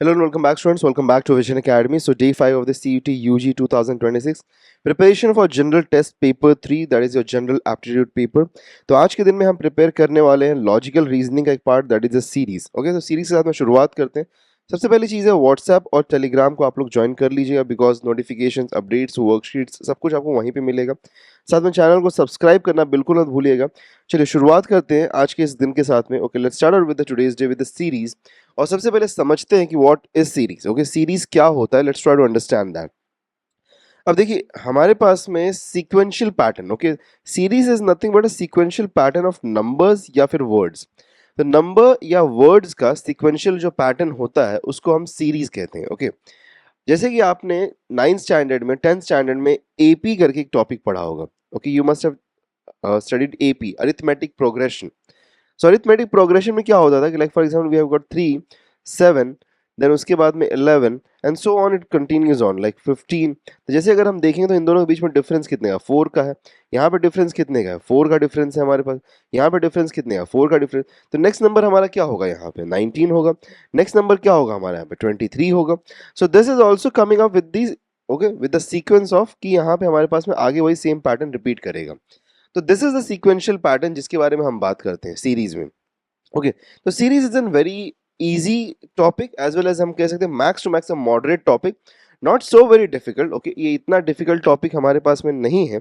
Hello and welcome back, students. Welcome back to Vision Academy. So, day 5 of the CUT UG 2026 preparation for general test paper 3, that is your general aptitude paper. तो आज के दिन में हम prepare करने वाले हैं logical reasoning का एक part, that is a series. Okay, तो सीरीज के साथ में शुरुआत करते हैं. सबसे पहली चीज़ है व्हाट्सएप और टेलीग्राम को आप लोग ज्वाइन कर लीजिएगा, बिकॉज नोटिफिकेशन, अपडेट्स, वर्कशीट्स सब कुछ आपको वहीं पे मिलेगा. साथ में चैनल को सब्सक्राइब करना बिल्कुल मत भूलिएगा. चलिए शुरुआत करते हैं आज के इस दिन के साथ में. Okay, let's start out with the today's day with the series. और सबसे पहले समझते हैं कि what is series. Okay, series क्या होता है. Let's try to understand that. अब देखिए हमारे पास में sequential pattern. Okay, series is nothing but a sequential pattern of numbers या फिर वर्ड्स. तो नंबर या वर्ड्स का सीक्वेंशियल जो पैटर्न होता है उसको हम सीरीज कहते हैं. ओके, जैसे कि आपने 9th स्टैंडर्ड में 10th स्टैंडर्ड में एपी करके एक टॉपिक पढ़ा होगा. Okay, you must have studied AP, arithmetic progression. So arithmetic progression में क्या होता था कि like for example we have got 3 7, देन उसके बाद में 11 and so on, it continues on like 15. तो जैसे अगर हम देखेंगे तो इन दोनों के बीच में डिफरेंस कितने का, 4 का है. यहाँ पे डिफरेंस कितने का है, 4 का डिफरेंस है हमारे पास. यहाँ पे डिफरेंस कितने का, 4 का डिफरेंस. तो नेक्स्ट नंबर हमारा क्या होगा, यहाँ पे 19 होगा. नेक्स्ट नंबर क्या होगा हमारा, यहाँ पे 23 होगा. So this is also coming up with this. Okay, with the sequence of कि यहाँ पे हमारे पास में आगे वही सेम पैटर्न रिपीट करेगा. तो this is the sequential pattern जिसके बारे में हम बात करते हैं सीरीज में. ओके, तो series is an very easy topic as well as हम कह सकते हैं max to max a moderate topic, not so very difficult. Okay, ये इतना डिफिकल्ट टॉपिक हमारे पास में नहीं है,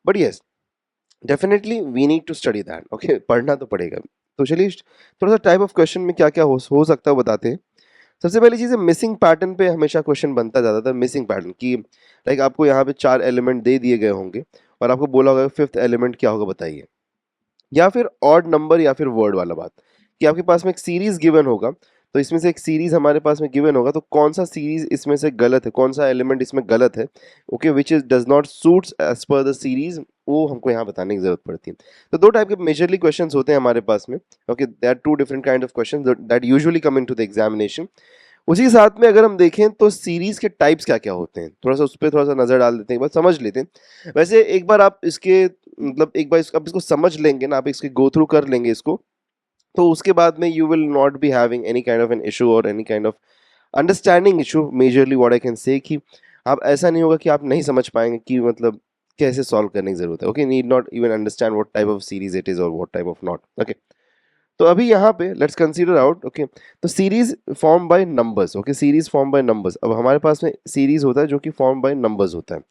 but yes definitely we need to study that. Okay, पढ़ना तो पड़ेगा. तो चलिए थोड़ा सा टाइप ऑफ क्वेश्चन में क्या क्या हो सकता है बताते हैं. सबसे पहली चीज़ है मिसिंग पैटर्न पे हमेशा क्वेश्चन बनता जाता था. मिसिंग पैटर्न की लाइक आपको यहाँ पे 4 एलिमेंट दे दिए गए होंगे और आपको बोला होगा 5th एलिमेंट क्या होगा बताइए. या फिर ऑड नंबर या फिर वर्ड वाला बात कि आपके पास में एक सीरीज गिवन होगा, तो इसमें से एक सीरीज हमारे पास में गिवन होगा, तो कौन सा सीरीज इसमें से गलत है, कौन सा एलिमेंट इसमें गलत है. Okay, which is does not suits as per the series, वो हमको यहाँ बताने की जरूरत पड़ती है. तो दो टाइप के मेजरली क्वेश्चंस होते हैं हमारे पास में. Okay, there are 2 different kind of questions that usually come into the examination. उसी के साथ में अगर हम देखें तो सीरीज के टाइप्स क्या क्या होते हैं, थोड़ा सा उस पर थोड़ा सा नजर डाल देते हैं, एक बार समझ लेते हैं. वैसे एक बार आप इसके मतलब एक बार आप इसको समझ लेंगे ना, आप इसके गो थ्रू कर लेंगे इसको, तो उसके बाद में you will not be having any kind of an issue और any kind of understanding issue. Majorly what I can say कि आप ऐसा नहीं होगा कि आप नहीं समझ पाएंगे कि मतलब कैसे सॉल्व करने की जरूरत है. Okay, need not even understand what type of series it is और what type of not. Okay, तो अभी यहाँ पे लेट्स कंसीडर आउट. ओके, तो series form by numbers. Okay, series form by numbers. अब हमारे पास में सीरीज होता है जो कि फॉर्म बाय नंबर्स होता है.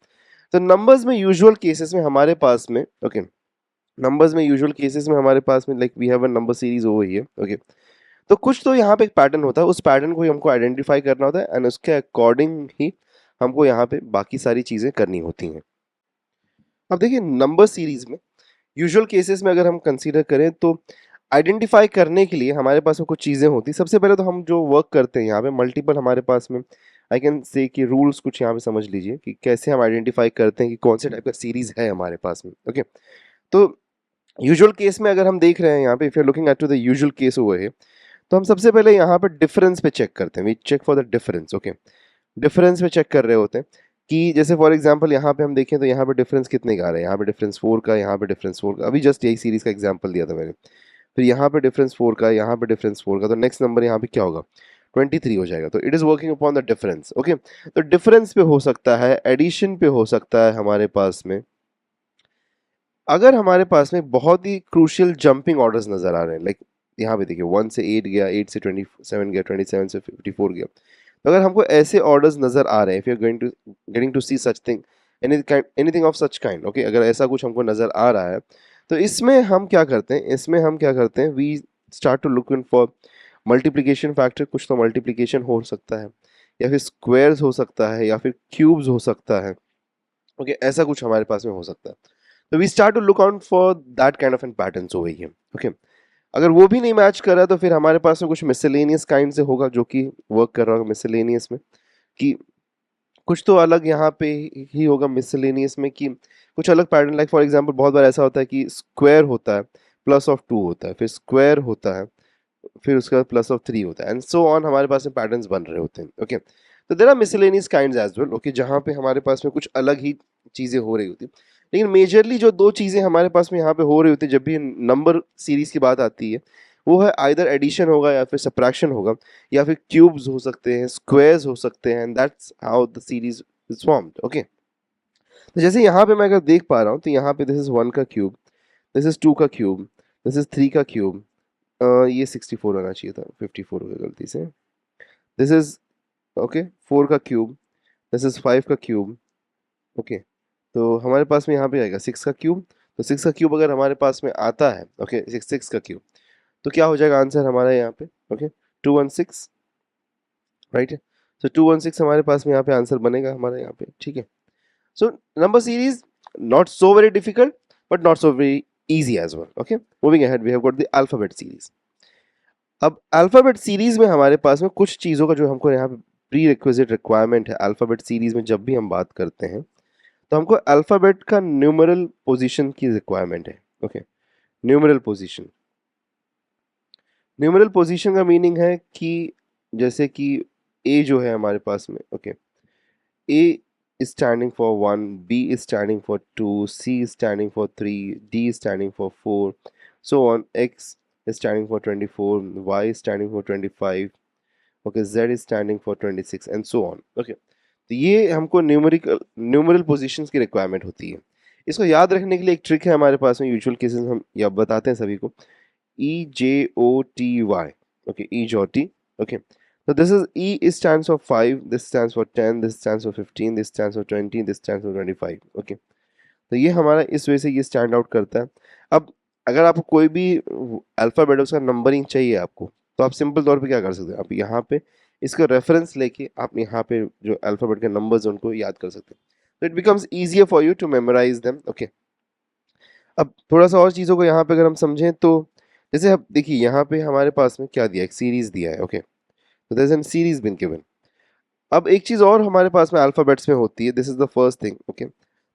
तो नंबर्स में यूजुअल केसेस में हमारे पास में ओके, नंबर्स में यूजुअल केसेस में हमारे पास में like we have a number series over here. Okay, तो कुछ तो यहाँ पे एक पैटर्न होता है, उस पैटर्न को ही हमको आइडेंटिफाई करना होता है एंड उसके अकॉर्डिंग ही हमको यहाँ पे बाकी सारी चीज़ें करनी होती हैं. अब देखिए नंबर सीरीज में यूजुअल केसेस में अगर हम कंसीडर करें तो आइडेंटिफाई करने के लिए हमारे पास में कुछ चीज़ें होती. सबसे पहले तो हम जो वर्क करते हैं यहाँ पे मल्टीपल हमारे पास में आई कैन से कि रूल्स कुछ यहाँ पे समझ लीजिए कि कैसे हम आइडेंटिफाई करते हैं कि कौन से टाइप का सीरीज है हमारे पास में. ओके, तो यूजुअल केस में अगर हम देख रहे हैं यहाँ पे, if you are looking at to the usual case over here, तो हम सबसे पहले यहाँ पे डिफरेंस पे चेक करते हैं. We check for the difference. Okay, difference पे चेक कर रहे होते हैं कि जैसे फॉर एग्जांपल यहाँ पे हम देखें तो यहाँ पे डिफरेंस कितने का आ रहा है, यहाँ पे डिफरेंस 4 का, यहाँ पे डिफरेंस 4 का. अभी जस्ट यही सीरीज का एग्जांपल दिया था मैंने. फिर यहाँ पे डिफरेंस 4 का, यहाँ पे डिफरेंस 4 का, तो नेक्स्ट नंबर यहाँ पे क्या होगा, 23 हो जाएगा. तो it is working upon the difference. Okay, तो डिफरेंस पे हो सकता है, एडिशन पे हो सकता है हमारे पास में. अगर हमारे पास में बहुत ही क्रूशियल जंपिंग ऑर्डर्स नजर आ रहे हैं, लाइक यहाँ पे देखिए 1 से 8 गया, 8 से 27 गया, 27 से 54 गया. तो अगर हमको ऐसे ऑर्डर्स नजर आ रहे हैं, if you are going to getting to see such thing, anything of such kind. Okay, अगर ऐसा कुछ हमको नजर आ रहा है तो इसमें हम क्या करते हैं, we start to look in for multiplication factor. कुछ तो मल्टीप्लिकेशन हो सकता है, या फिर स्क्वायर्स हो सकता है, या फिर क्यूब्स हो सकता है. ओके, ऐसा कुछ हमारे पास में हो सकता है. तो we start to look out for that kind of an patterns over here. Okay, अगर वो भी नहीं मैच कर रहा तो फिर हमारे पास में कुछ मिसलेनियस काइंड से होगा जो कि वर्क कर रहा होगा मिसलेनियस में, कि कुछ तो अलग यहाँ पे ही होगा मिसलेनियस में, कि कुछ अलग पैटर्न. लाइक फॉर एग्जांपल बहुत बार ऐसा होता है कि स्क्वायर होता है प्लस ऑफ 2 होता है, फिर स्क्वायर होता है, फिर उसका प्लस ऑफ 3 होता है, एंड सो ऑन हमारे पास में पैटर्न्स बन रहे होते हैं. ओके, तो there are miscellaneous kinds as well. Okay, जहाँ पे हमारे पास में कुछ अलग ही चीज़ें हो रही होती हैं. लेकिन मेजरली जो दो चीज़ें हमारे पास में यहाँ पे हो रही होती है जब भी नंबर सीरीज की बात आती है, वो है आइदर एडिशन होगा या फिर सब्ट्रैक्शन होगा या फिर क्यूब्स हो सकते हैं, स्क्वायर्स हो सकते हैं, and that's how the series is formed. Okay, तो जैसे यहाँ पे मैं अगर देख पा रहा हूँ तो यहाँ पे दिस इज 1 का क्यूब, दिस इज 2 का क्यूब, दिस इज 3 का क्यूब, ये 64 आना चाहिए था, 54 हो गया गलती से। दिस इज ओके 4 का क्यूब, दिस इज 5 का क्यूब। ओके, तो हमारे पास में यहाँ पे आएगा 6 का क्यूब। तो 6 का क्यूब अगर हमारे पास में आता है, ओके 6 का क्यूब, तो क्या हो जाएगा आंसर हमारा यहाँ पे? ओके 216, राइट है। सो 216 हमारे पास में यहाँ पे आंसर बनेगा हमारा यहाँ पे, ठीक है। So number series not so very difficult but not so very easy as well. Okay, moving ahead we have got the alphabet series. अब अल्फ़ाबेट सीरीज में हमारे पास में कुछ चीज़ों का जो हमको यहाँ पे प्री रिक्विजिट रिक्वायरमेंट है अल्फ़ाबेट सीरीज में, जब भी हम बात करते हैं तो हमको अल्फ़ाबेट का न्यूमरल पोजीशन की रिक्वायरमेंट है। Okay, numeral position, numeral position का मीनिंग है कि जैसे कि ए जो है हमारे पास में, okay A is standing for 1, B is standing for 2, C is standing for 3, D is standing for 4, so on, X is standing for 24, Y is standing for 25, okay, Z is standing for 26 and so on. Okay, तो ये हमको numeral positions की requirement होती है। इसको याद रखने के लिए एक ट्रिक है हमारे पास में, यूजुअल केसेस हम या बताते हैं सभी को, EJOTY, okay, EJOTY, okay. So this is E stands for 5, this stands for 10, this stands for 15, this stands for 20, this stands for 25, okay. तो ये हमारा इस वजह से ये स्टैंड आउट करता है। अब अगर आपको कोई भी अल्फ़ाबेट उसका नंबरिंग चाहिए आपको, तो आप सिंपल तौर पे क्या कर सकते हैं, आप यहाँ पे इसका रेफरेंस लेके आप यहाँ पे जो अल्फ़ाबेट के नंबर्स उनको याद कर सकते हैं। तो it becomes easier for you to memorise them. Okay, अब थोड़ा सा और चीज़ों को यहाँ पे अगर हम समझें तो जैसे अब देखिए यहाँ पे हमारे पास में क्या दिया है, एक सीरीज दिया है। ओके, तो there is an series been given. अब एक चीज़ और हमारे पास में अल्फ़ाबेट्स में होती है, this is the first thing. Okay,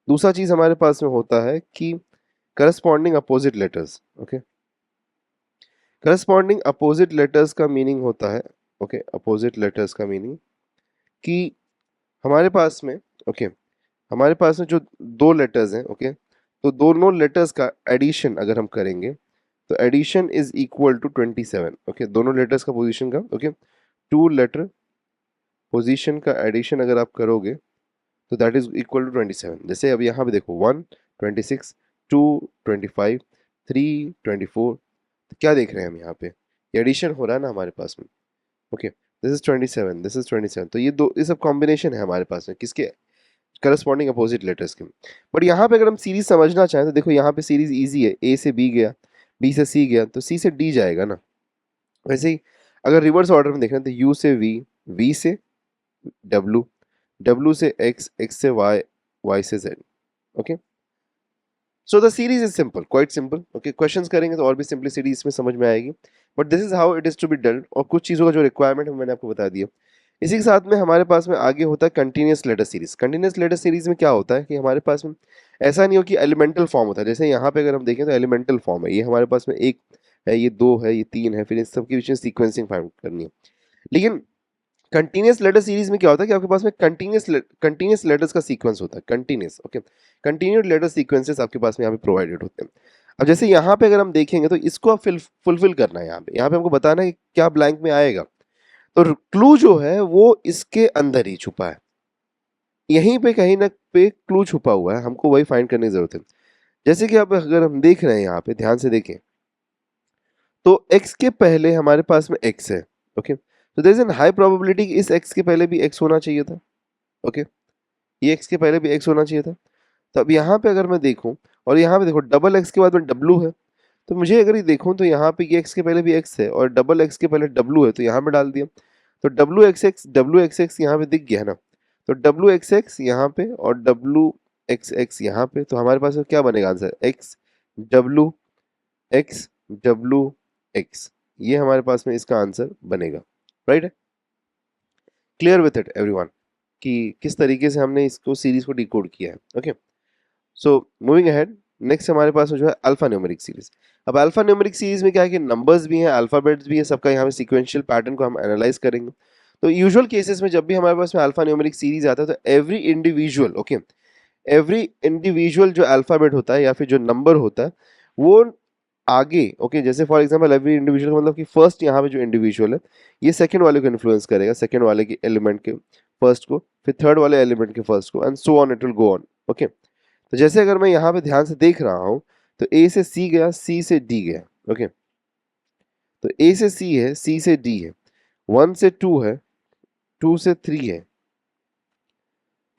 दूसरा चीज़ हमारे पास में होता है कि corresponding opposite letters. Okay, corresponding opposite letters का मीनिंग होता है, ओके अपोजिट लेटर्स का मीनिंग कि हमारे पास में, ओके हमारे पास में जो दो लेटर्स हैं, ओके तो दोनों लेटर्स का एडिशन अगर हम करेंगे तो addition is equal to 27। Okay, दोनों लेटर्स का पोजीशन का, ओके टू लेटर पोजीशन का एडिशन अगर आप करोगे तो दैट इज इक्वल टू 27। जैसे अब यहाँ पे देखो 1 26 2 25 3 24, तो क्या देख रहे हैं हम यहाँ पे, एडिशन हो रहा है ना हमारे पास में। Okay, this is 27, this is 27, तो ये सब कॉम्बिनेशन है हमारे पास में किसके, करस्पॉन्डिंग अपोजिट लेटर्स के। बट यहाँ पे अगर हम सीरीज समझना चाहें तो देखो यहाँ पे सीरीज इजी है, ए से बी गया, बी से सी गया, तो सी से डी जाएगा ना। वैसे ही अगर रिवर्स ऑर्डर में देखना तो यू से वी, वी से डब्लू, डब्लू से एक्स, एक्स से वाई, वाई से Z. Okay, so the series is simple, quite simple. Okay, questions करेंगे तो और भी सिंपलिसिटी इसमें समझ में आएगी, but this is how it is to be done. और कुछ चीज़ों का जो रिक्वायरमेंट है मैंने आपको बता दिया। इसी के साथ में हमारे पास में आगे होता है continuous letter series. Continuous letter series में क्या होता है कि हमारे पास में ऐसा नहीं हो कि एलिमेंटल फॉर्म होता है, जैसे यहाँ पे अगर हम देखें तो एलिमेंटल फॉर्म है, ये हमारे पास में एक है, ये दो है, ये तीन है, फिर इन सब के बीच में सीक्वेंसिंग फाइंड करनी है। लेकिन कंटिन्यूस लेटर सीरीज में क्या होता है कि आपके पास में कंटिन्यूस लेटर्स का सीक्वेंस होता है, continuous. Okay, continued letter sequences आपके पास में यहाँ पे प्रोवाइडेड होते हैं। अब जैसे यहाँ पे अगर हम देखेंगे तो इसको आप फुलफिल करना है, यहाँ पे हमको बताना है कि क्या ब्लैंक में आएगा। तो क्लू जो है वो इसके अंदर ही छुपा है, यहीं पे कहीं ना पे क्लू छुपा हुआ है, हमको वही फाइंड करने की जरूरत है। जैसे कि अब अगर हम देख रहे हैं यहाँ पे ध्यान से देखें तो x के पहले हमारे पास में x है। ओके, तो there is an high probability कि इस x के पहले भी x होना चाहिए था। ओके, ये x के पहले भी x होना चाहिए था। तो अब यहाँ पे अगर मैं देखूं और यहाँ पे देखो डबल x के बाद में w है, तो मुझे अगर ये देखूं तो यहाँ पे ये x के पहले भी x है और डबल x के पहले w है, तो यहाँ पे डाल दिया, तो wxx यहाँ पे दिख गया ना। तो wxx यहाँ पे और wxx यहाँ पे, तो हमारे पास क्या बनेगा answer, x w x w x, ये हमारे पास में इसका आंसर बनेगा। राइट है, क्लियर विथ इट एवरीवन कि किस तरीके से हमने इसको सीरीज को डिकोड किया है। Okay, so moving ahead, next हमारे पास जो है अल्फा न्यूमेरिक सीरीज। अब अल्फा न्यूमेरिक सीरीज में क्या है कि नंबर्स भी हैं, अल्फाबेट्स भी है, सबका यहाँ पे सीक्वेंशियल पैटर्न को हम एनालाइज करेंगे। तो यूजुअल केसेस में जब भी हमारे पास में अल्फा न्यूमेरिक सीरीज आता है तो एवरी इंडिविजुअल, एवरी इंडिविजुअल जो अल्फाबेट होता है या फिर जो नंबर होता है वो आगे ओके जैसे फॉर एग्जांपल एवरी इंडिविजुअल मतलब कि फर्स्ट यहाँ पे जो इंडिविजुअल है ये सेकंड वाले को इन्फ्लुएंस करेगा, सेकंड वाले के एलिमेंट के फर्स्ट को, फिर थर्ड वाले एलिमेंट के फर्स्ट को, and so on it will go on. Okay, तो जैसे अगर मैं यहाँ पे ध्यान से देख रहा हूँ तो ए से सी गया, सी से डी गया। ओके, तो ए से सी है, सी से डी है, 1 से 2 है, 2 से 3 है।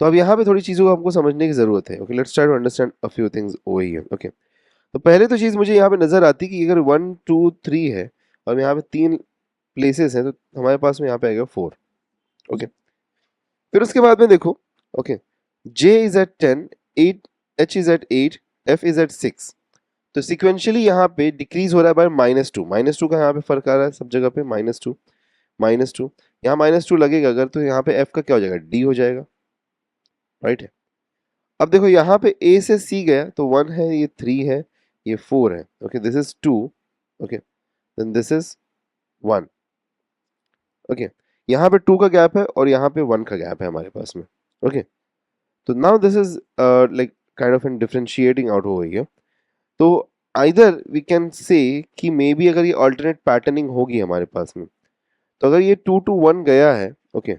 तो अब यहाँ पे थोड़ी चीज़ों को हमको समझने की ज़रूरत है। Okay, let's try to understand a few things over here. Okay, तो पहले तो चीज़ मुझे यहाँ पे नज़र आती कि अगर 1 2 3 है और यहाँ पे 3 प्लेसेस हैं तो हमारे पास में यहाँ पे आएगा 4। ओके, फिर उसके बाद में देखो, okay, J is at 10, 8, H is at 8, F is at 6। तो सिक्वेंशियली यहाँ पे डिक्रीज हो रहा है बाय -2। -2 का यहाँ पे फर्क आ रहा है सब जगह पे, -2 -2। यहाँ -2 लगेगा अगर तो यहाँ पे एफ का क्या हो जाएगा, डी हो जाएगा। राइट है। अब देखो यहाँ पे ए से सी गया तो 1 है, ये 3 है, ये 4 है। Okay, this is 2। Okay, then this is 1। Okay, यहाँ पे 2 का गैप है और यहाँ पे 1 का गैप है हमारे पास में। ओके, तो now this is like kind of in differentiating out हो गई है। तो आइदर वी कैन से कि मे बी अगर ये अल्टरनेट पैटर्निंग होगी हमारे पास में, तो अगर ये 2 to 1 गया है, ओके,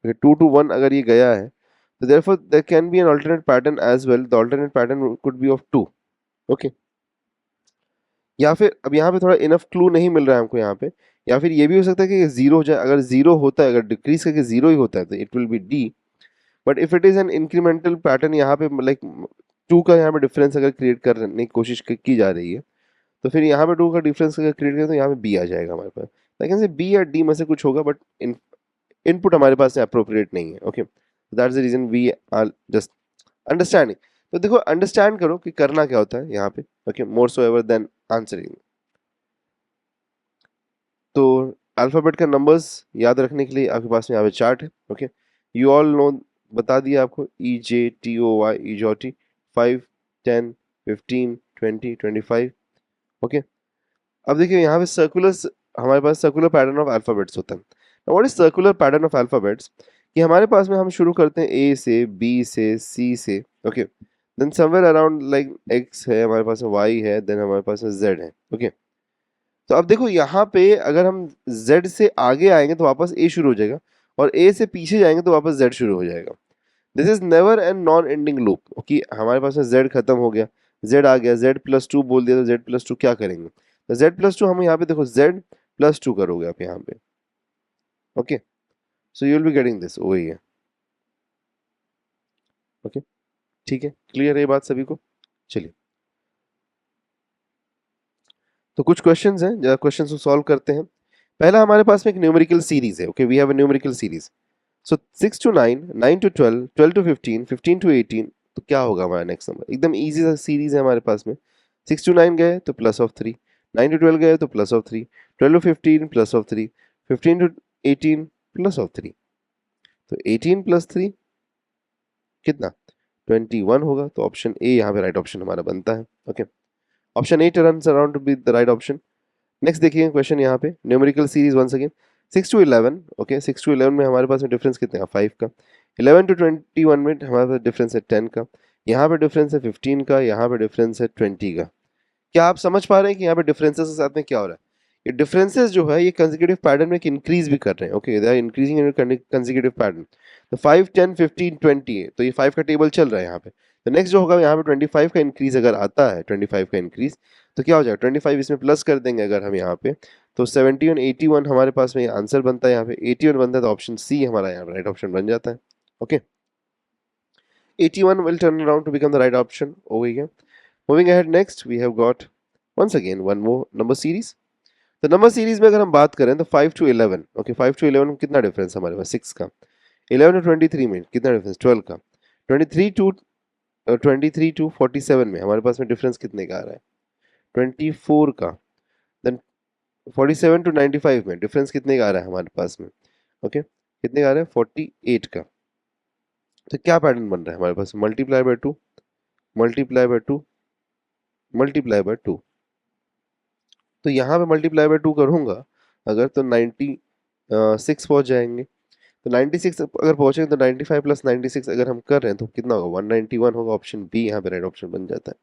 2 to 1 अगर ये गया है तो therefore there can be an alternate pattern as well. The alternate pattern could be of 2. Okay, या फिर अब यहाँ पे थोड़ा इनफ क्लू नहीं मिल रहा है हमको यहाँ पे, या फिर ये भी हो सकता है कि जीरो हो जाए। अगर जीरो होता है, अगर डिक्रीज करके जीरो ही होता है तो it will be D. But if it is an incremental pattern यहाँ पे लाइक 2 का यहाँ पे डिफरेंस अगर क्रिएट करने की कोशिश की जा रही है तो फिर यहाँ पे 2 का डिफरेंस अगर क्रिएट करें तो यहाँ पे बी आ जाएगा हमारे पास। लेकिन से बी या डी में से कुछ होगा, बट इनपुट हमारे पास अप्रोप्रिएट नहीं है। Okay, that's the reason we are just understanding. तो देखो अंडरस्टैंड करो कि करना क्या होता है यहाँ पे। ओके, मोर सो एवर देन आंसरिंग। तो अल्फ़ाबेट का नंबर्स याद रखने के लिए आपके पास में यहाँ पे चार्ट है। ओके, यू ऑल नो, बता दिया आपको, ई जे टी ओ वाई, ई जॉटी, 5 10 15 20 25। ओके, अब देखिए यहाँ पे सर्कुलर, हमारे पास सर्कुलर पैटर्न ऑफ अल्फ़ाबेट्स होता है। What is circular pattern of alphabets? कि हमारे पास में हम शुरू करते हैं ए से, बी से, सी से। Okay, then somewhere around like X है हमारे पास में, वाई है, देन हमारे पास में जेड है। ओके, तो अब देखो यहाँ पे अगर हम z से आगे आएंगे तो वापस a शुरू हो जाएगा, और a से पीछे जाएंगे तो वापस z शुरू हो जाएगा। This is never and non ending loop. कि हमारे पास में z खत्म हो गया, z आ गया, z+2 बोल दिया तो z+2 क्या करेंगे, तो z+2 हम यहाँ पे देखो z+2 करोगे आप यहाँ पे। Okay, so you will be getting this over here. Okay, ठीक है, क्लियर है ये बात सभी को? चलिए, तो कुछ क्वेश्चंस हैं, जरा क्वेश्चंस को सॉल्व करते हैं। पहला हमारे पास में एक न्यूमेरिकल सीरीज है। Okay, we have a numerical series. So 6 to 9, 9 to 12, 12 to 15, 15 to 18, तो क्या होगा हमारा नेक्स्ट नंबर? एकदम इजी सा सीरीज है हमारे पास में। 6 to 9 गए तो प्लस ऑफ 3, 9 to 12 गए तो plus of 3, 12 to 15 plus of 3, 15 to 18 plus of 3। तो 18 प्लस 3 कितना? 21 होगा। तो ऑप्शन ए यहाँ पे राइट ऑप्शन हमारा बनता है। Okay, option A turns around to be the right option. Next देखिए क्वेश्चन यहाँ पे, numerical series once again, 6 to 11। Okay, 6 to 11 में हमारे पास में डिफरेंस कितने का? 5 का। 11 to 21 में हमारे पास डिफरेंस है 10 का। यहाँ पे डिफरेंस है 15 का, यहाँ पे डिफरेंस है 20 का। क्या आप समझ पा रहे हैं कि यहाँ पे डिफरेंसेस के साथ में क्या हो रहा है? ये डिफरेंसेस जो है ये कंसेक्यूटिव पैटर्न में इंक्रीज भी कर रहे हैं। Okay, they are increasing in consecutive pattern. तो 5 10 15 20 है, तो ये 5 का टेबल चल रहा है यहाँ पे। तो नेक्स्ट जो होगा यहाँ पे 25 का इंक्रीज अगर आता है, 25 का इंक्रीज, तो क्या हो जाएगा? 25 इसमें प्लस कर देंगे अगर हम यहाँ पे, तो 71 81 हमारे पास में ये आंसर बनता है। यहाँ पे 81 बनता है तो ऑप्शन सी हमारा यहाँ राइट ऑप्शन बन जाता है। Okay, 81 will turn around to become the right option over here. Moving ahead, next we have got once again one more number series. तो नंबर सीरीज में अगर हम बात करें तो 5 to 11। ओके, 5 to 11 में कितना डिफरेंस हमारे पास? 6 का। 11 to 23 में कितना डिफरेंस? 12 का। 23 to 47 में हमारे पास में डिफरेंस कितने का आ रहा है? 24 का। देन 47 to 95 में डिफरेंस कितने का आ रहा है हमारे पास में? ओके, कितने का आ रहा है? 48 का। तो क्या पैटर्न बन रहा है हमारे पास? Multiply by 2, multiply by 2, multiply by 2। तो यहाँ पे मल्टीप्लाई बाय 2 करूँगा अगर तो 96 पहुँच जाएंगे। तो 96 अगर पहुँचेंगे तो 95 प्लस 96 अगर हम कर रहे हैं तो कितना होगा? 191 होगा। ऑप्शन बी यहाँ पे राइट ऑप्शन बन जाता है।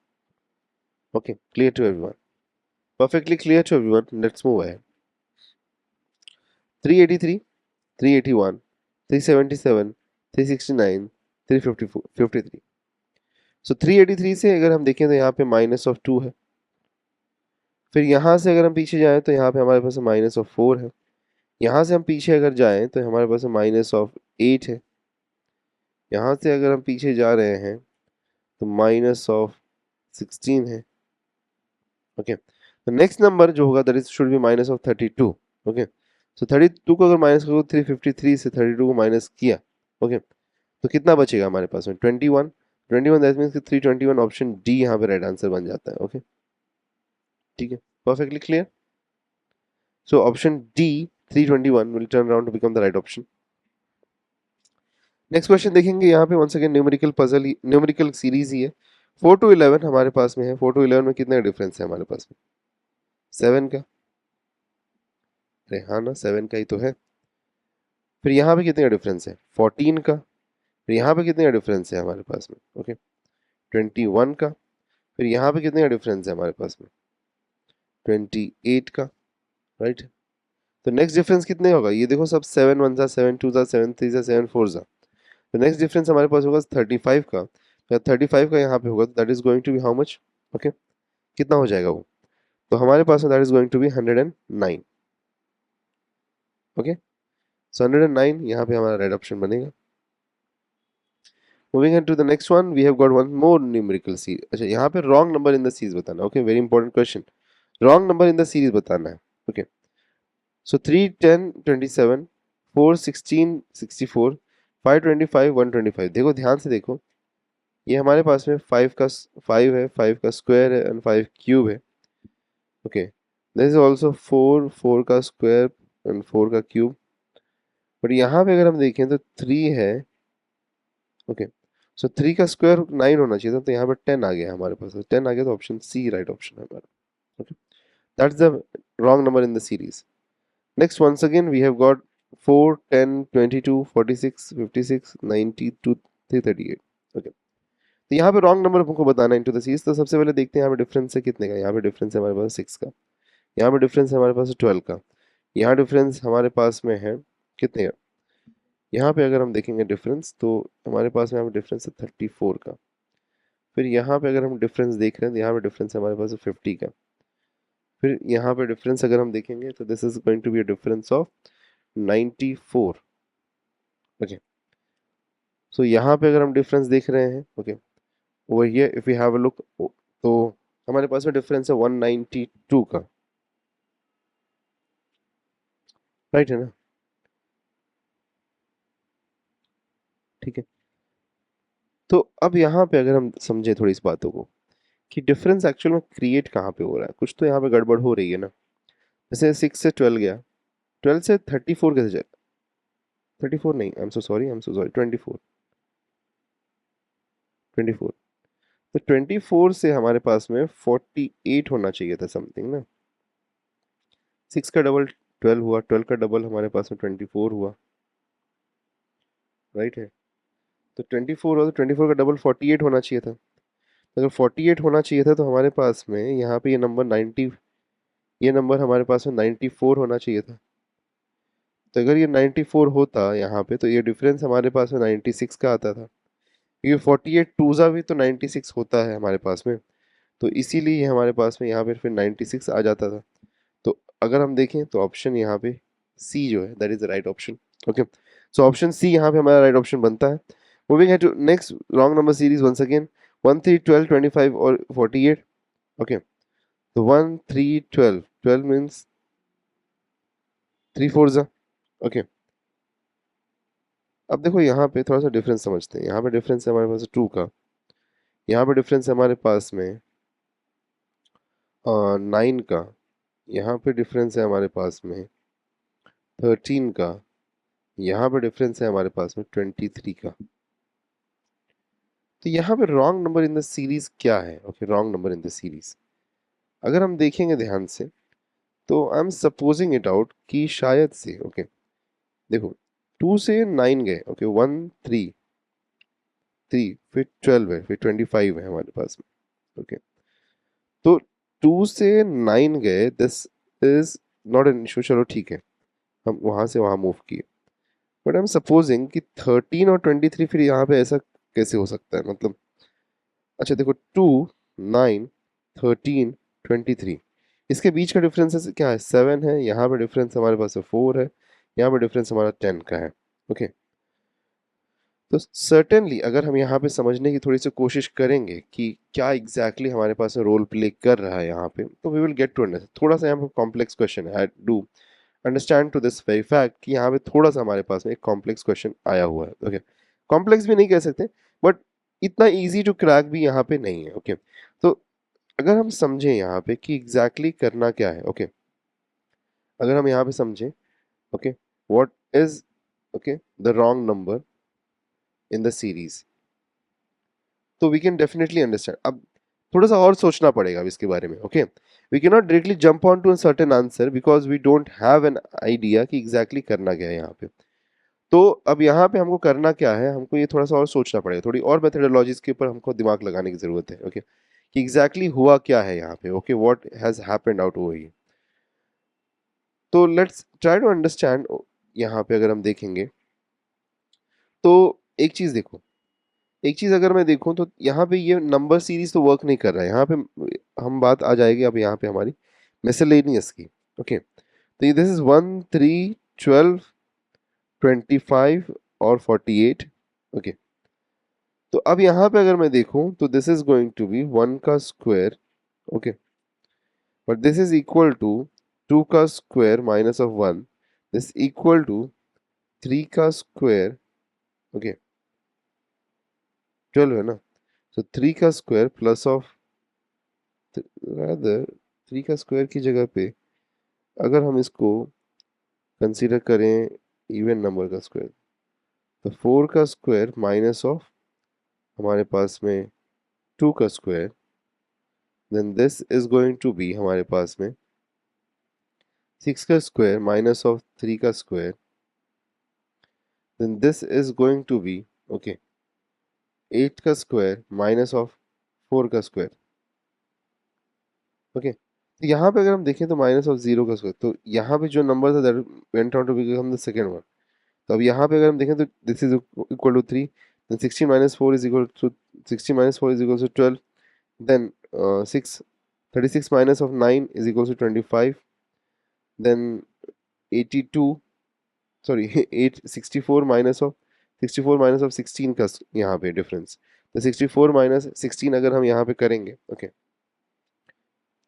Okay, clear to everyone? Perfectly clear to everyone. Let's move ahead. 383, 381, 377, 369, 354, 53. सो 383 से अगर हम देखें तो यहाँ पे -2 है। फिर यहाँ से अगर हम पीछे जाएं तो यहाँ पे हमारे पास -4 है। यहाँ से हम पीछे अगर जाएं तो हमारे पास -8 है। यहाँ से अगर हम पीछे जा रहे हैं तो -16 है। ओके, तो नेक्स्ट नंबर जो होगा that is should be -32। Okay, so 32 को अगर माइनस करो 353 से 32 को माइनस किया, ओके, तो कितना बचेगा हमारे पास में 21। 21 दैट मीन्स कि 321 ऑप्शन डी यहाँ पे राइट आंसर बन जाता है। ओके, ठीक है, perfectly clear. So option D 321 will turn around to become the right option. Next question देखेंगे यहाँ पे वंस अगेन न्यूमेरिकल पजल ही, न्यूमेरिकल सीरीज ही है। 4 to 11 हमारे पास में है। 4 to 11 में कितना डिफरेंस है हमारे पास में? 7 का। अरे हाँ ना, 7 का ही तो है। फिर यहाँ पे कितने का डिफरेंस है? 14 का। फिर यहाँ पे कितने का डिफरेंस है हमारे पास में? ओके, 21 का। फिर यहाँ पे कितने का डिफरेंस है हमारे पास में? 28 का। राइट, तो नेक्स्ट डिफरेंस कितने होगा? ये देखो सब 7 1 जा 7 2 जा 7 3 जा 7 4 जा, तो नेक्स्ट डिफरेंस हमारे पास होगा 35 का। तो 35 का यहाँ पे होगा तो that is going to be how much? Okay, कितना हो जाएगा वो? तो हमारे पास में that is going to be 109। Okay, so 109 यहाँ पे हमारा राइट ऑप्शन बनेगा। Moving on to the next one, we have got one more numerical series. अच्छा, यहाँ पे wrong number in the series बताना। Okay, very important question. Wrong number in the series बताना है। Okay, so 3 10 27 4 16 64 5 25 125। देखो ध्यान से देखो, ये हमारे पास में 5 का 5 है, 5 का स्क्वायर है एंड 5 क्यूब है। ओके, दिस इज ऑल्सो 4 4 का स्क्वायर एंड 4 का क्यूब। बट यहाँ पे अगर हम देखें तो 3 है। ओके, सो 3 का स्क्वायर 9 होना चाहिए था, तो यहाँ पर 10 आ गया हमारे पास। 10 आ गया तो ऑप्शन सी राइट ऑप्शन है हमारा। Okay, that's the wrong number in the series. Next once again we have got 4 10 22 46 56 92 338। Okay, तो यहाँ पे रॉन्ग नंबर हमको बताना है इनटू द सीरीज। तो सबसे पहले देखते हैं यहाँ पे डिफरेंस है कितने का। यहाँ पे डिफरेंस है हमारे पास 6 का। यहाँ पे डिफरेंस है हमारे पास 12 का। यहाँ डिफरेंस हमारे पास में है कितने का? यहाँ पे अगर हम देखेंगे डिफरेंस तो हमारे पास में यहाँ पे डिफरेंस है 34 का। फिर यहाँ पे अगर हम डिफरेंस देख रहे हैं तो यहाँ पे डिफरेंस है हमारे पास 50 का। फिर यहाँ पे डिफरेंस अगर हम देखेंगे तो this is going to be a difference of 94। Okay, so यहाँ पे अगर हम डिफरेंस देख रहे हैं, okay, over here if we have a look, तो हमारे पास में डिफरेंस है 192 का। राइट है ना? ठीक है, तो अब यहाँ पे अगर हम समझे थोड़ी इस बातों को कि डिफरेंस एक्चुअल में क्रिएट कहाँ पे हो रहा है, कुछ तो यहाँ पे गड़बड़ हो रही है ना। जैसे 6 से 12 गया, 12 से 34 कैसे जाएगा? 34 नहीं, I am so sorry, I am so sorry, 24 24। तो 24 से हमारे पास में 48 होना चाहिए था समथिंग ना। 6 का डबल 12 हुआ, 12 का डबल हमारे पास में 24 हुआ। राइट है, तो 24 और 24 का डबल 48 होना चाहिए था। अगर 48 होना चाहिए था तो हमारे पास में यहाँ पे ये नंबर 90, ये नंबर हमारे पास में 94 होना चाहिए था। तो अगर ये 94 होता यहाँ पे तो ये डिफरेंस हमारे पास में 96 का आता था, क्योंकि 48 टूजा भी तो 96 होता है हमारे पास में। तो इसीलिए ये हमारे पास में यहाँ पे फिर 96 आ जाता था। तो अगर हम देखें तो ऑप्शन यहाँ पे सी जो है that is the right option. Okay, so option C यहाँ पे हमारा राइट ऑप्शन बनता है। मूविंग है to next wrong number series once again 1 3 12 25 और 48। ओके, तो 1 3 12 12 मीन्स 3 4 जा। ओके, अब देखो यहाँ पे थोड़ा सा डिफरेंस समझते हैं। यहाँ पे डिफरेंस है हमारे पास 2 का। यहाँ पे डिफरेंस है हमारे पास में 9 का। यहाँ पे डिफरेंस है हमारे पास में 13 का। यहाँ पे डिफरेंस है हमारे पास में 23 का। तो यहाँ पे wrong number in the series क्या है? Okay, wrong number in the series अगर हम देखेंगे ध्यान से तो I am supposing it out कि शायद से, ओके, देखो 2 से 9 गए, ओके, 1 3 3 फिर 12 है, फिर 25 है हमारे पास में। ओके, तो 2 से 9 गए, this is not an issue, चलो ठीक है, हम वहां से वहां मूव किए। बट आई एम सपोजिंग कि 13 और 23 फिर यहाँ पे ऐसा कैसे हो सकता है, मतलब अच्छा देखो 2, 9, 13, 23, इसके बीच का डिफरेंस क्या है, 7 है, यहाँ पे डिफरेंस हमारे पास 4 है, यहाँ पे डिफरेंस हमारा 10 का है। ओके, तो सर्टेनली अगर हम यहाँ पे समझने की थोड़ी सी कोशिश करेंगे कि क्या एग्जैक्टली हमारे पास रोल प्ले कर रहा है यहाँ पे, तो we will get to understand. थोड़ा सा यहाँ पे कॉम्प्लेक्स क्वेश्चन है, I do understand to this very fact कि यहाँ पे थोड़ा सा हमारे पास में एक कॉम्प्लेक्स क्वेश्चन आया हुआ है। ओके, कॉम्प्लेक्स भी नहीं कह सकते, बट इतना इजी टू क्रैक भी यहाँ पे नहीं है। ओके, तो अगर हम समझें यहाँ पे कि एग्जैक्टली करना क्या है, ओके, अगर हम यहाँ पे समझें, okay, what is, okay, the wrong number in the series, तो वी कैन डेफिनेटली अंडरस्टैंड। अब थोड़ा सा और सोचना पड़ेगा अब इसके बारे में। Okay, we can not directly jump on to a certain answer because we don't have an idea कि एग्जैक्टली करना क्या है यहाँ पे। तो अब यहाँ पे हमको करना क्या है, हमको ये थोड़ा सा और सोचना पड़ेगा, थोड़ी और मेथडोलॉजीज के ऊपर हमको दिमाग लगाने की जरूरत है। ओके, कि एग्जैक्टली हुआ क्या है यहाँ पे, okay, what has happened out over here. तो लेट्स ट्राई टू अंडरस्टैंड। यहाँ पे अगर हम देखेंगे तो एक चीज देखो, एक चीज अगर मैं देखूं तो यहाँ पे ये नंबर सीरीज तो वर्क नहीं कर रहा है। यहाँ पे हम बात आ जाएगी अब यहाँ पे हमारी मिसलेनियस की। ओके, तो ये दिस इज 1, 3, 12, 25 और 48। ओके, तो अब यहाँ पे अगर मैं देखूं तो this is going to be 1 का square, okay, but this is equal to 2 का square minus of 1, this equal to 3 का स्क्वायर, ओके, 12 है ना, तो 3 का स्क्वायर प्लस ऑफ, रादर 3 का स्क्वायर की जगह पे अगर हम इसको कंसीडर करें इवन नंबर का स्क्वायर, तो 4 का स्क्वायर माइनस ऑफ हमारे पास में 2 का square, then this is going to be हमारे पास में 6 का स्क्वायर माइनस ऑफ 3 का square, then this is going to be, okay, 8 का स्क्वायर माइनस ऑफ 4 का स्क्वायर। ओके, तो यहाँ पे अगर हम देखें तो माइनस ऑफ 0 का स्क्वायर, तो यहाँ पे जो नंबर था that went out to become the second one. तो अब यहाँ पे अगर हम देखें तो this is equal to 3, then 16 minus 4 is equal to 16 minus 4 is equal to 12, then 6 36 minus of 9 is equals to 25, then 82, sorry 8 64 minus of 16 का यहाँ पे डिफरेंस, तो 64 माइनस 16 अगर हम यहाँ पे करेंगे, ओके,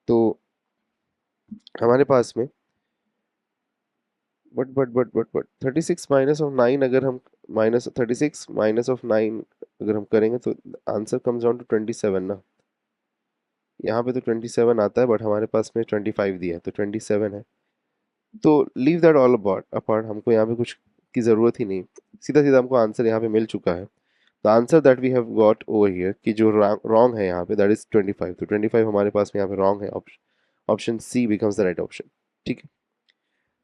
तो हमारे पास में बट 36 माइनस ऑफ 9 अगर हम माइनस 36 माइनस ऑफ 9 अगर हम करेंगे तो आंसर कम्स डाउन टू 27 ना। यहाँ पे तो 27 आता है बट हमारे पास में 25 दिया है तो 27 है। तो leave that all about apart, हमको यहाँ पे कुछ की ज़रूरत ही नहीं, सीधा सीधा हमको आंसर यहाँ पे मिल चुका है। The answer that we have got over here कि जो रॉन्ग है यहाँ पे दैट इज 25, तो 25 हमारे पास में यहाँ पे रॉन्ग है, option C becomes the right option. ठीक है,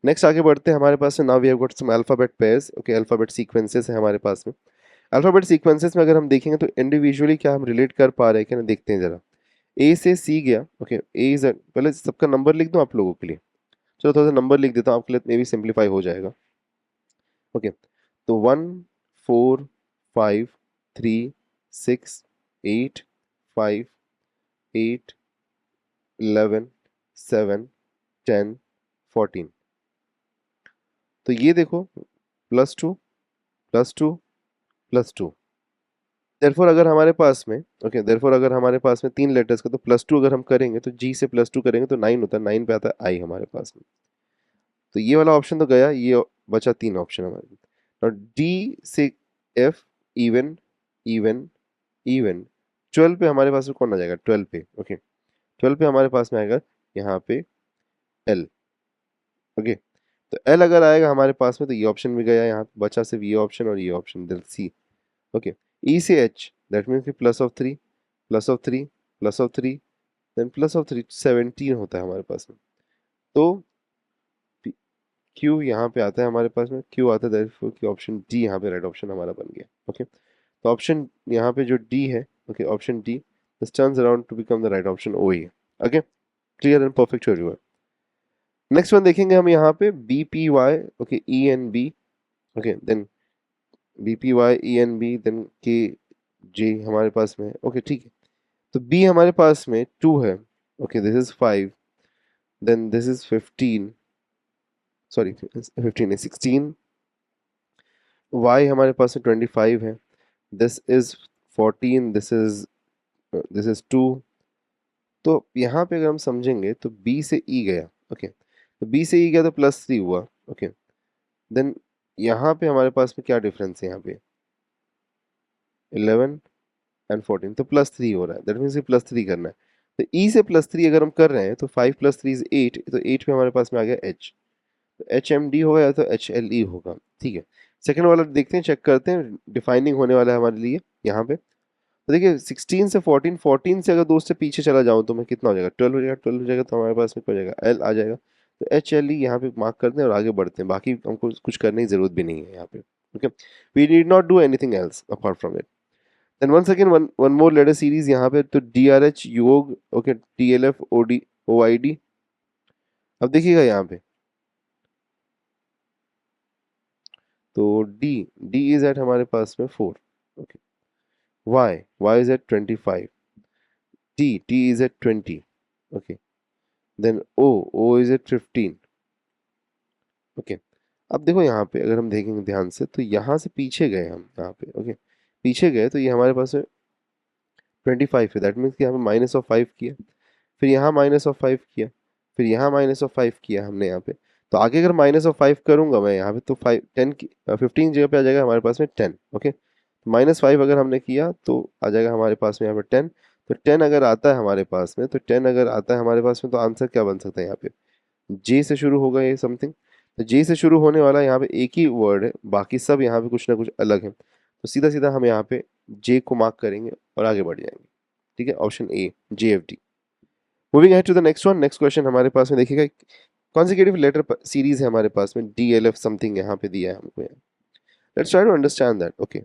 नेक्स्ट आगे बढ़ते हैं। हमारे पास में now we have got some alphabet pairs, okay, alphabet sequences है हमारे पास में। अल्फाबेट सीक्वेंसेस में अगर हम देखेंगे तो इंडिविजुअली क्या हम रिलेट कर पा रहे हैं क्या, देखते हैं जरा। ए से सी गया, ओके, ए इज, पहले सबका नंबर लिख दूं आप लोगों के लिए, चलो थोड़ा सा नंबर लिख देता हूँ आपके लिए, मे भी सिंप्लीफाई हो जाएगा। ओके, तो 1, 4, 5, 3, 6, 8, 5, 8, 11, 7, 10, 14, तो ये देखो +2 +2 +2, देयरफॉर अगर हमारे पास में, ओके, देयरफॉर अगर हमारे पास में 3 लेटर्स का तो +2 अगर हम करेंगे तो जी से +2 करेंगे तो 9 होता है, 9 पे आता है आई हमारे पास में। तो ये वाला ऑप्शन तो गया, ये बचा 3 ऑप्शन हमारे। और डी से एफ, इवन इवन इवन, 12 पे हमारे पास में कौन आ जाएगा, 12 पे, ओके, 12 पे हमारे पास में आएगा यहाँ पे एल। ओके, तो एल अगर आएगा हमारे पास में तो ये ऑप्शन भी गया, यहाँ पे बचा सिर्फ ये ऑप्शन और ये ऑप्शन, दिल सी। ओके, ई से एच, दैट मीन्स कि +3 +3 +3 देन +3, 17 होता है हमारे पास में। तो क्यू यहाँ पे आता है हमारे पास में, क्यू आता है, therefore कि ऑप्शन डी यहाँ पे राइट ऑप्शन हमारा बन गया। ओके, तो ऑप्शन यहाँ पे जो डी है, okay, option D, this turns around to become the right option ओ ही। Okay, clear and perfect to everyone. Next one देखेंगे हम यहाँ पे BPY, okay, ENB, okay, then BPY ENB, then KJ हमारे पास में है, ओके ठीक है। तो B हमारे पास में 2 है, okay, this is 5, then this is 15, sorry 15 है 16, Y हमारे पास में 25 है, दिस इज 14, दिस इज 2। तो यहाँ पे अगर हम समझेंगे तो B से E गया, ओके, तो B से E गया तो +3 हुआ, ओके, देन यहाँ पे हमारे पास में क्या डिफरेंस है, यहाँ पे 11 एंड 14, तो +3 हो रहा है, दैट मीन्स +3 करना है। तो E से +3 अगर हम कर रहे हैं तो 5 + 3 = 8, तो 8 पे हमारे पास में आ गया H, तो HMD होगा या तो HLE होगा, ठीक है। सेकंड वाला देखते हैं, चेक करते हैं, डिफाइनिंग होने वाला है हमारे लिए यहाँ पे। तो देखिए 16 से 14, 14 से अगर 2 से पीछे चला जाऊँ तो मैं कितना हो जाएगा, 12 हो जाएगा, 12 हो जाएगा तो हमारे पास में क्या हो जाएगा, L आ जाएगा। तो HLE यहाँ पे मार्क करते हैं और आगे बढ़ते हैं, बाकी हमको कुछ करने की जरूरत भी नहीं है यहाँ पे, okay, we need not do anything else apart from it. Then one second, one more letter series यहाँ पे, तो DRH योग, ओके, TLF OD OID। अब देखिएगा यहाँ पे, तो D इज एट हमारे पास में 4, okay, Y is at 25, T is at 20, okay, then O is at 15, okay. अब देखो यहाँ पे अगर हम देखेंगे ध्यान से तो यहाँ से पीछे गए हम, यहाँ पे ओके, पीछे गए तो ये हमारे पास में 25 है, दैट मीन्स कि यहाँ पे -5 किया, फिर यहाँ -5 किया, फिर यहाँ -5 किया हमने यहाँ पे। तो आगे अगर -5 करूंगा मैं यहाँ पे तो 5 10 की 15 जगह पे आ जाएगा हमारे पास में 10, ओके। -5 अगर हमने किया तो आ जाएगा हमारे पास में यहाँ पे 10। तो 10 अगर आता है हमारे पास में, तो 10 अगर आता है हमारे पास में, तो आंसर क्या बन सकता है यहाँ पे, जे से शुरू होगा ये समथिंग। तो जे से शुरू होने वाला यहाँ पे एक ही वर्ड है, बाकी सब यहाँ पे कुछ ना कुछ अलग है, तो सीधा सीधा हम यहाँ पे जे को मार्क करेंगे और आगे बढ़ जाएंगे, ठीक है, option A JFD। Moving ahead to the next one, next question हमारे पास में देखिएगा, कॉन्जिक्यूटिव लेटर सीरीज है हमारे पास में, DLF समथिंग यहाँ पे दिया है हमको यहाँ। Let's try to understand that, okay,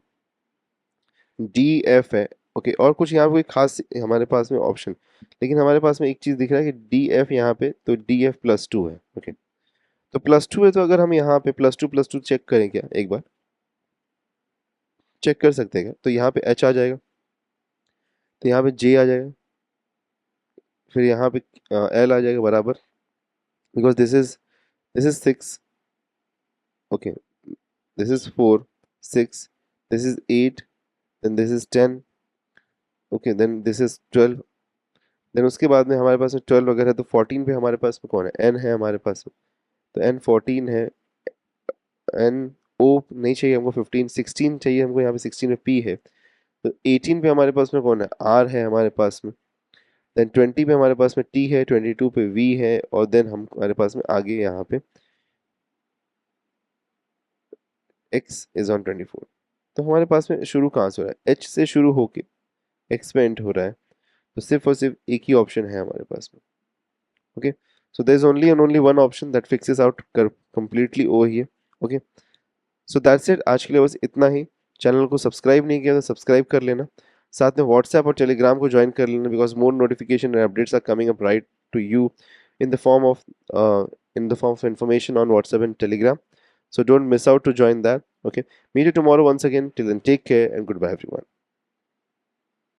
DF है, ओके, और कुछ यहाँ पे कोई खास हमारे पास में ऑप्शन, लेकिन हमारे पास में एक चीज दिख रहा है कि DF यहाँ पे, तो DF +2 है, ओके, तो +2 है, तो अगर हम यहाँ पे +2 चेक करें क्या, एक बार चेक कर सकते हैं क्या, तो यहाँ पे H आ जाएगा, तो यहाँ पे J आ जाएगा, फिर यहाँ पे L आ जाएगा बराबर, because this is 6, okay, this is 4, 6, this is 8, then this is 10, okay, then this is 12, then उसके बाद में हमारे पास में 12 वगैरह, तो 14 पे हमारे पास में कौन है, N है हमारे पास में, तो N 14 है, N O नहीं चाहिए हमको, 15 16 चाहिए हमको, यहाँ पे 16 में P है, तो 18 पे हमारे पास में कौन है, R है हमारे पास में, देन 20 पे हमारे पास में T है, 22 पे V है, और देन हम हमारे पास में आगे यहाँ पे X इज ऑन 24। तो हमारे पास में शुरू कहाँ से हो रहा है, H से शुरू होके एक्सपेंड हो रहा है, तो सिर्फ और सिर्फ एक ही ऑप्शन है हमारे पास में, okay, so there is only and only one option that fixes out completely over here, okay. So that's it, आज के लिए बस इतना ही। चैनल को सब्सक्राइब नहीं किया तो सब्सक्राइब कर लेना, साथ में व्हाट्सएप और टेलीग्राम को ज्वाइन कर लेना, because more notification and updates are coming up right to you in the form of information on WhatsApp and Telegram. So don't miss out to join that. Okay. Meet you tomorrow once again. Till then, take care and goodbye, everyone.